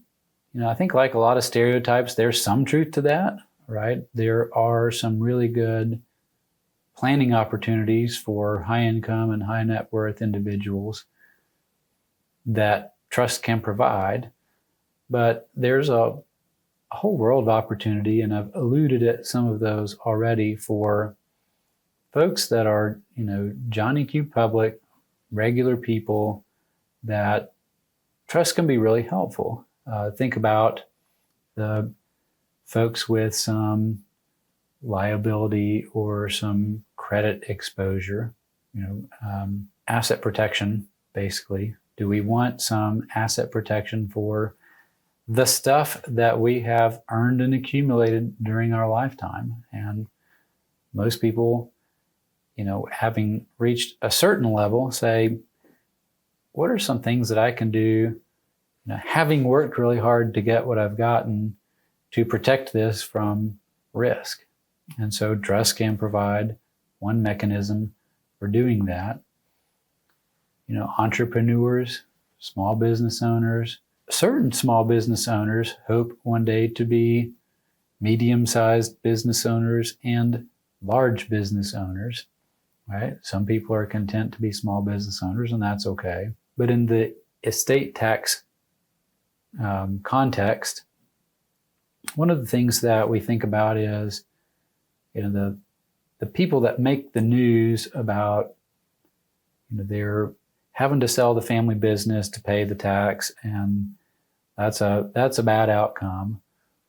I think, like a lot of stereotypes, there's some truth to that, right? There are some really good planning opportunities for high income and high net worth individuals that trust can provide. But there's a whole world of opportunity, and I've alluded at some of those already, for folks that are, Johnny Q public, regular people, that trust can be really helpful. Think about the folks with some liability or some credit exposure, asset protection, basically. Do we want some asset protection for the stuff that we have earned and accumulated during our lifetime? And most people, having reached a certain level, say, what are some things that I can do, having worked really hard to get what I've gotten, to protect this from risk? And so trust can provide one mechanism for doing that. Entrepreneurs, small business owners, certain small business owners hope one day to be medium-sized business owners and large business owners, right? Some people are content to be small business owners, and that's okay. But in the estate tax context, one of the things that we think about is, the people that make the news about, they're having to sell the family business to pay the tax, and that's a bad outcome.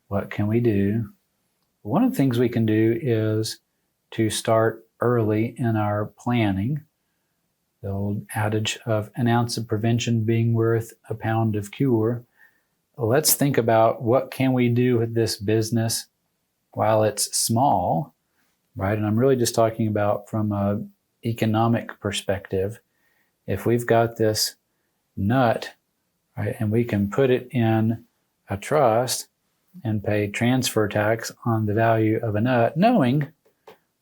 What can we do? One of the things we can do is to start early in our planning. The old adage of an ounce of prevention being worth a pound of cure. Let's think about, what can we do with this business while it's small, right? And I'm really just talking about from an economic perspective. If we've got this nut, right, and we can put it in a trust and pay transfer tax on the value of a nut, knowing,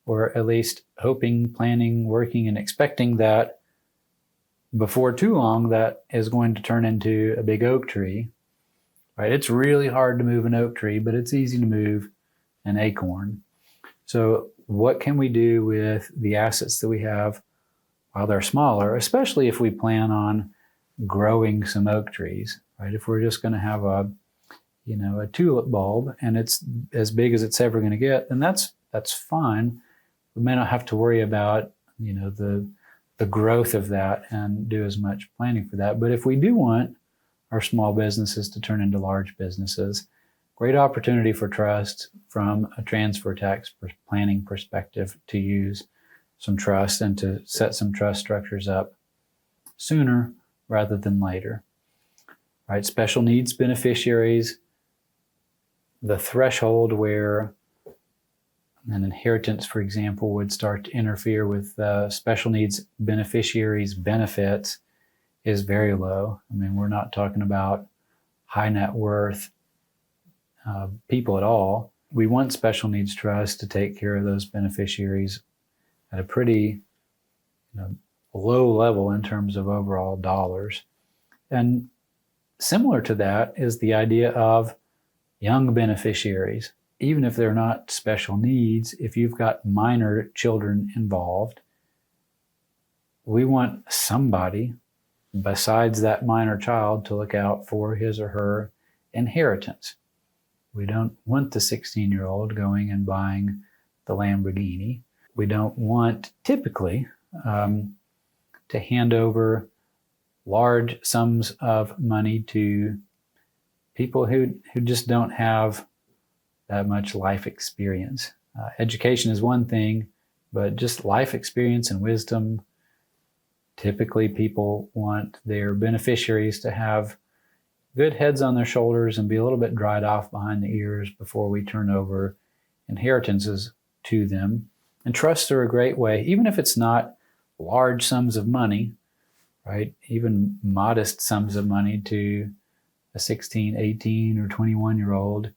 or at least hoping, planning, working, and expecting that before too long that is going to turn into a big oak tree, right? It's really hard to move an oak tree, but it's easy to move an acorn. So what can we do with the assets that we have while they're smaller, especially if we plan on growing some oak trees, right? If we're just going to have a a tulip bulb and it's as big as it's ever going to get, then that's fine. We may not have to worry about, the growth of that and do as much planning for that. But if we do want our small businesses to turn into large businesses, great opportunity for trust from a transfer tax planning perspective to use some trust and to set some trust structures up sooner rather than later. Right? Special needs beneficiaries, the threshold where an inheritance, for example, would start to interfere with special needs beneficiaries' benefits is very low. I mean, we're not talking about high net worth people at all. We want special needs trusts to take care of those beneficiaries at a pretty low level in terms of overall dollars. And similar to that is the idea of young beneficiaries. Even if they're not special needs, if you've got minor children involved, we want somebody besides that minor child to look out for his or her inheritance. We don't want the 16-year-old going and buying the Lamborghini. We don't want, typically, to hand over large sums of money to people who just don't have that much life experience. Education is one thing, but just life experience and wisdom, typically people want their beneficiaries to have good heads on their shoulders and be a little bit dried off behind the ears before we turn over inheritances to them. And trusts are a great way, even if it's not large sums of money, right? Even modest sums of money to a 16, 18, or 21-year-old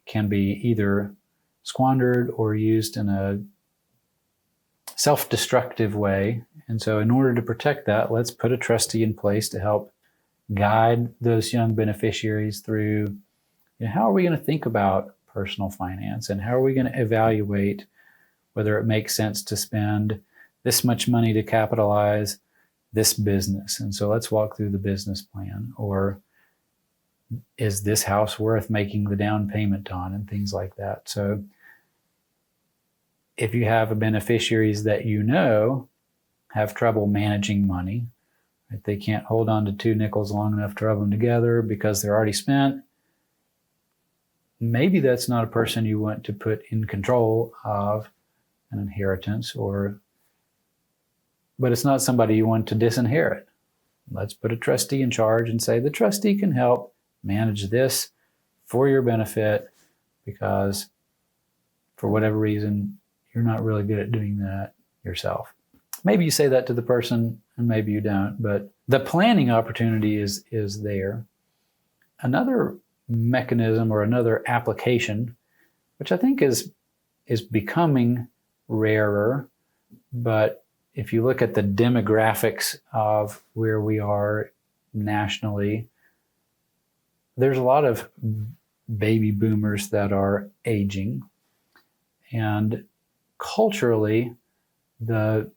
can be either squandered or used in a self-destructive way. And so in order to protect that, let's put a trustee in place to help guide those young beneficiaries through, how are we going to think about personal finance, and how are we going to evaluate whether it makes sense to spend this much money to capitalize this business. And so let's walk through the business plan. Or is this house worth making the down payment on, and things like that. So if you have beneficiaries that have trouble managing money, right? They can't hold on to 2 nickels long enough to rub them together because they're already spent, maybe that's not a person you want to put in control of an inheritance, but it's not somebody you want to disinherit. Let's put a trustee in charge and say the trustee can help manage this for your benefit, because for whatever reason, you're not really good at doing that yourself. Maybe you say that to the person and maybe you don't, but the planning opportunity is there. Another mechanism or another application, which I think is becoming rarer, but if you look at the demographics of where we are nationally, there's a lot of baby boomers that are aging. And culturally, the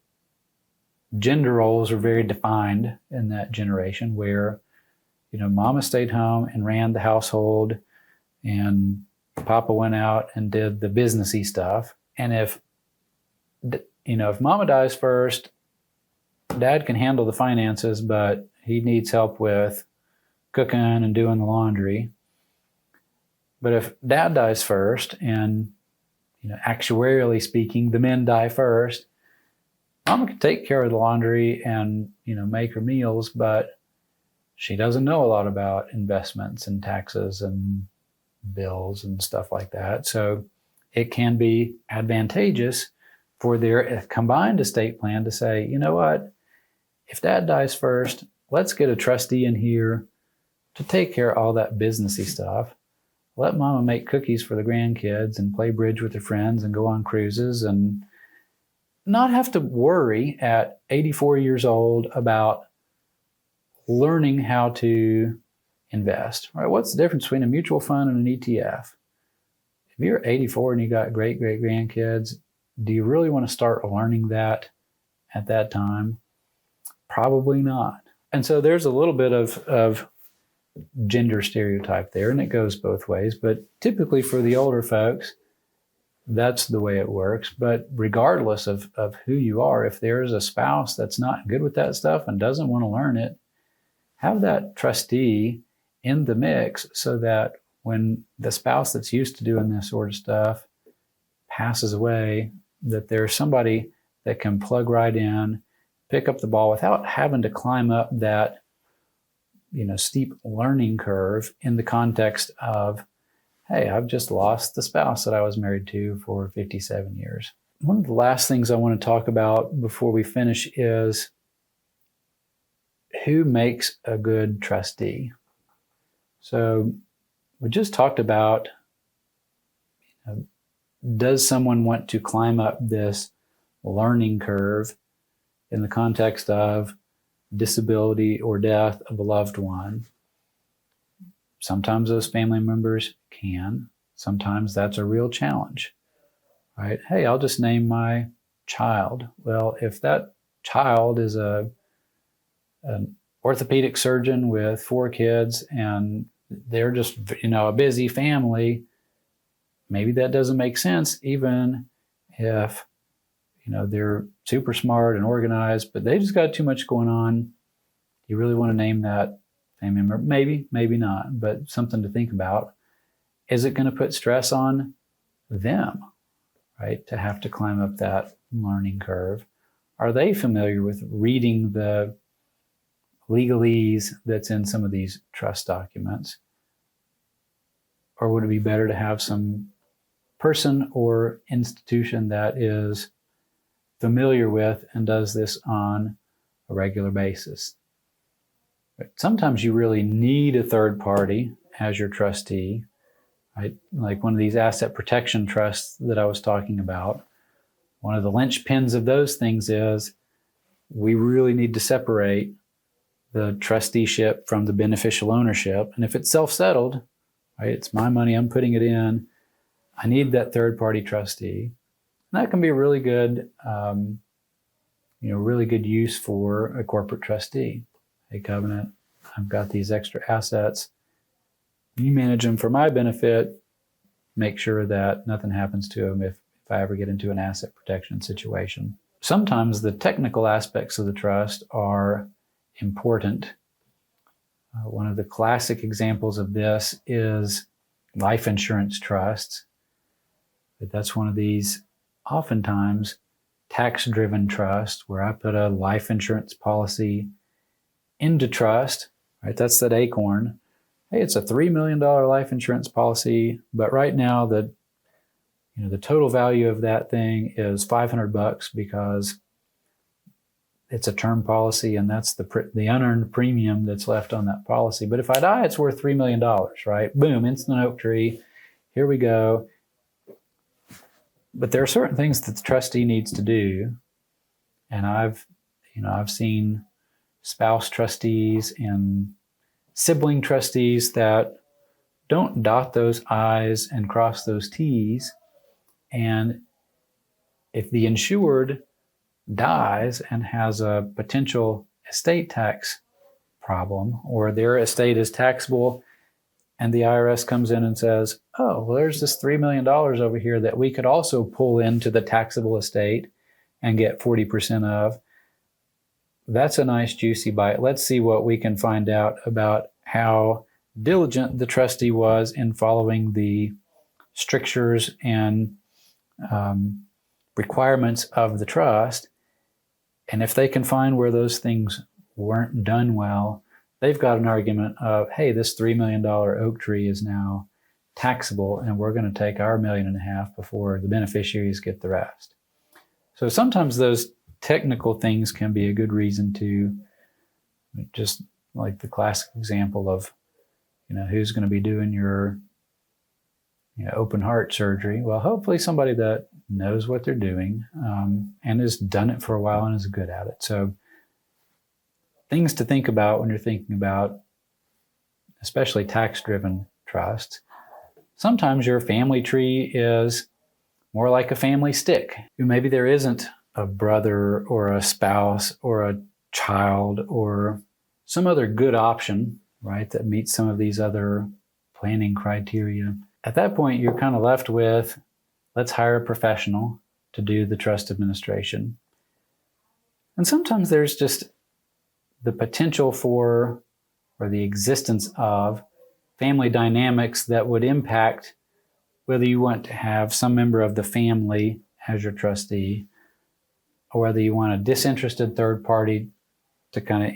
gender roles are very defined in that generation, where, mama stayed home and ran the household and papa went out and did the businessy stuff. And if mama dies first, dad can handle the finances, but he needs help with cooking and doing the laundry. But if dad dies first, and actuarially speaking, the men die first, mama can take care of the laundry and make her meals, but she doesn't know a lot about investments and taxes and bills and stuff like that. So it can be advantageous for their combined estate plan to say, you know what, if dad dies first, let's get a trustee in here to take care of all that businessy stuff. Let mama make cookies for the grandkids and play bridge with her friends and go on cruises, and not have to worry at 84 years old about learning how to invest. Right? What's the difference between a mutual fund and an ETF? If you're 84 and you got great grandkids, do you really want to start learning that at that time? Probably not. And so there's a little bit of gender stereotype there, and it goes both ways. But typically for the older folks, that's the way it works. But regardless of who you are, if there's a spouse that's not good with that stuff and doesn't want to learn it, have that trustee in the mix so that when the spouse that's used to doing this sort of stuff passes away, that there's somebody that can plug right in, pick up the ball without having to climb up that, steep learning curve in the context of, hey, I've just lost the spouse that I was married to for 57 years. One of the last things I want to talk about before we finish is who makes a good trustee. So we just talked about, does someone want to climb up this learning curve in the context of disability or death of a loved one? Sometimes those family members can. Sometimes that's a real challenge, right? Hey, I'll just name my child. Well, if that child is an orthopedic surgeon with 4 kids and they're just, a busy family, maybe that doesn't make sense, even if, they're super smart and organized, but they just got too much going on. You really want to name that family member? Maybe, maybe not, but something to think about. Is it going to put stress on them, right, to have to climb up that learning curve? Are they familiar with reading the legalese that's in some of these trust documents? Or would it be better to have some person or institution that is familiar with and does this on a regular basis? Sometimes you really need a third party as your trustee, right? Like one of these asset protection trusts that I was talking about. One of the linchpins of those things is we really need to separate the trusteeship from the beneficial ownership. And if it's self-settled, right, it's my money, I'm putting it in, I need that third party trustee. And that can be a really good, really good use for a corporate trustee. Hey, Covenant, I've got these extra assets. You manage them for my benefit. Make sure that nothing happens to them if I ever get into an asset protection situation. Sometimes the technical aspects of the trust are important. One of the classic examples of this is life insurance trusts. But that's one of these oftentimes tax-driven trusts where I put a life insurance policy into trust, right? That's that acorn. Hey, it's a $3 million life insurance policy, but right now the total value of that thing is $500 because it's a term policy and that's the unearned premium that's left on that policy. But if I die, it's worth $3 million, right? Boom, instant oak tree. Here we go. But there are certain things that the trustee needs to do. And I've seen spouse trustees and sibling trustees that don't dot those I's and cross those T's. And if the insured dies and has a potential estate tax problem, or their estate is taxable and the IRS comes in and says, oh, well, there's this $3 million over here that we could also pull into the taxable estate and get 40% of. That's a nice juicy bite. Let's see what we can find out about how diligent the trustee was in following the strictures and requirements of the trust. And if they can find where those things weren't done well, they've got an argument of, hey, this $3 million oak tree is now taxable and we're going to take our $1.5 million before the beneficiaries get the rest. So sometimes those technical things can be a good reason to, just like the classic example of, who's going to be doing your open heart surgery. Well, hopefully somebody that knows what they're doing and has done it for a while and is good at it. So things to think about when you're thinking about especially tax-driven trusts. Sometimes your family tree is more like a family stick. Maybe there isn't a brother or a spouse or a child or some other good option right, that meets some of these other planning criteria. At that point, you're kind of left with, let's hire a professional to do the trust administration. And sometimes there's just the potential for, or the existence of, family dynamics that would impact whether you want to have some member of the family as your trustee, or whether you want a disinterested third party to kind of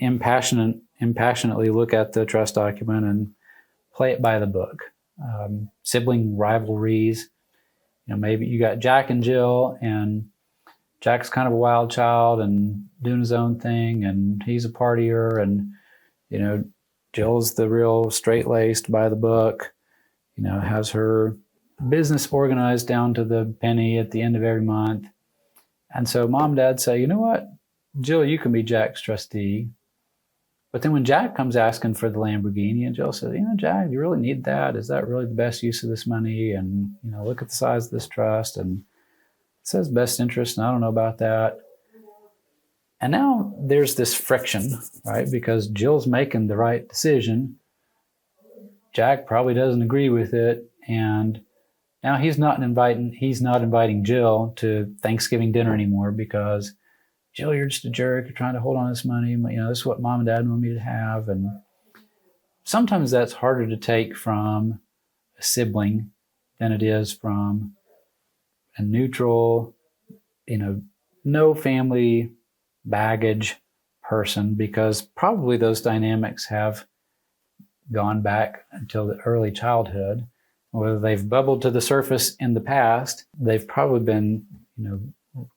impassionately look at the trust document and play it by the book. Sibling rivalries, maybe you got Jack and Jill, and Jack's kind of a wild child and doing his own thing, and he's a partier, and Jill's the real straight-laced, by the book, has her business organized down to the penny at the end of every month. And so mom and dad say, you know what, Jill, you can be Jack's trustee. But then when Jack comes asking for the Lamborghini, and Jill says, Jack, you really need that? Is that really the best use of this money? And, look at the size of this trust. And it says best interest, and I don't know about that. And now there's this friction, right? Because Jill's making the right decision. Jack probably doesn't agree with it. And now he's not inviting Jill to Thanksgiving dinner anymore because, Jill, you're just a jerk. You're trying to hold on to this money. This is what mom and dad want me to have. And sometimes that's harder to take from a sibling than it is from a neutral, no family baggage person, because probably those dynamics have gone back until the early childhood. Whether they've bubbled to the surface in the past, they've probably been,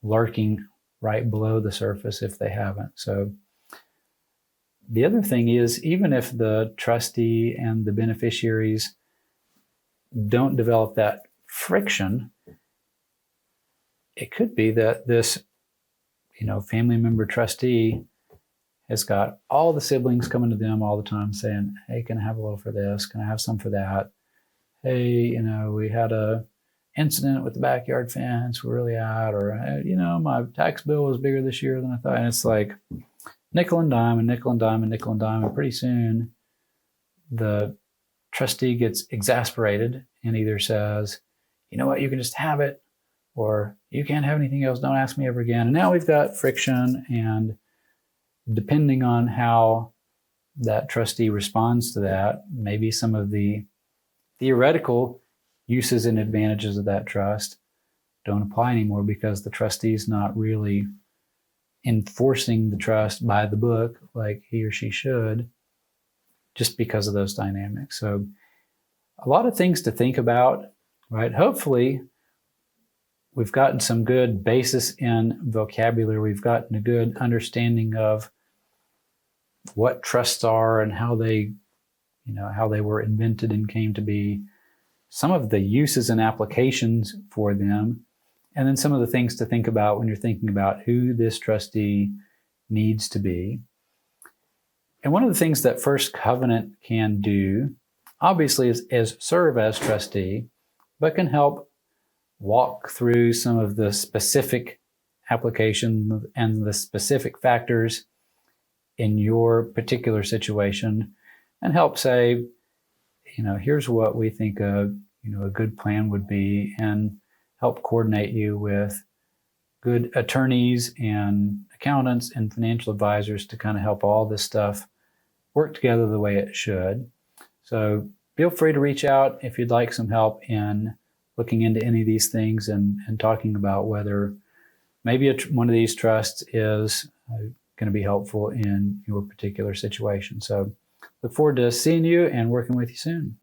lurking right below the surface if they haven't. So the other thing is, even if the trustee and the beneficiaries don't develop that friction, it could be that this, family member trustee has got all the siblings coming to them all the time saying, hey, can I have a little for this? Can I have some for that? Hey, we had a incident with the backyard fence, where are you at? Or, my tax bill was bigger this year than I thought. And it's like nickel and dime and nickel and dime and nickel and dime. And pretty soon the trustee gets exasperated and either says, you know what, you can just have it, or you can't have anything else. Don't ask me ever again. And now we've got friction. And depending on how that trustee responds to that, maybe some of the theoretical uses and advantages of that trust don't apply anymore, because the trustee's not really enforcing the trust by the book like he or she should, just because of those dynamics. So a lot of things to think about, right? Hopefully we've gotten some good basis in vocabulary. We've gotten a good understanding of what trusts are and how they were invented and came to be, some of the uses and applications for them, and then some of the things to think about when you're thinking about who this trustee needs to be. And one of the things that First Covenant can do, obviously, is serve as trustee, but can help walk through some of the specific application and the specific factors in your particular situation, and help say, here's what we think a good plan would be, and help coordinate you with good attorneys and accountants and financial advisors to kind of help all this stuff work together the way it should. So feel free to reach out if you'd like some help in looking into any of these things and talking about whether maybe one of these trusts is going to be helpful in your particular situation. So look forward to seeing you and working with you soon.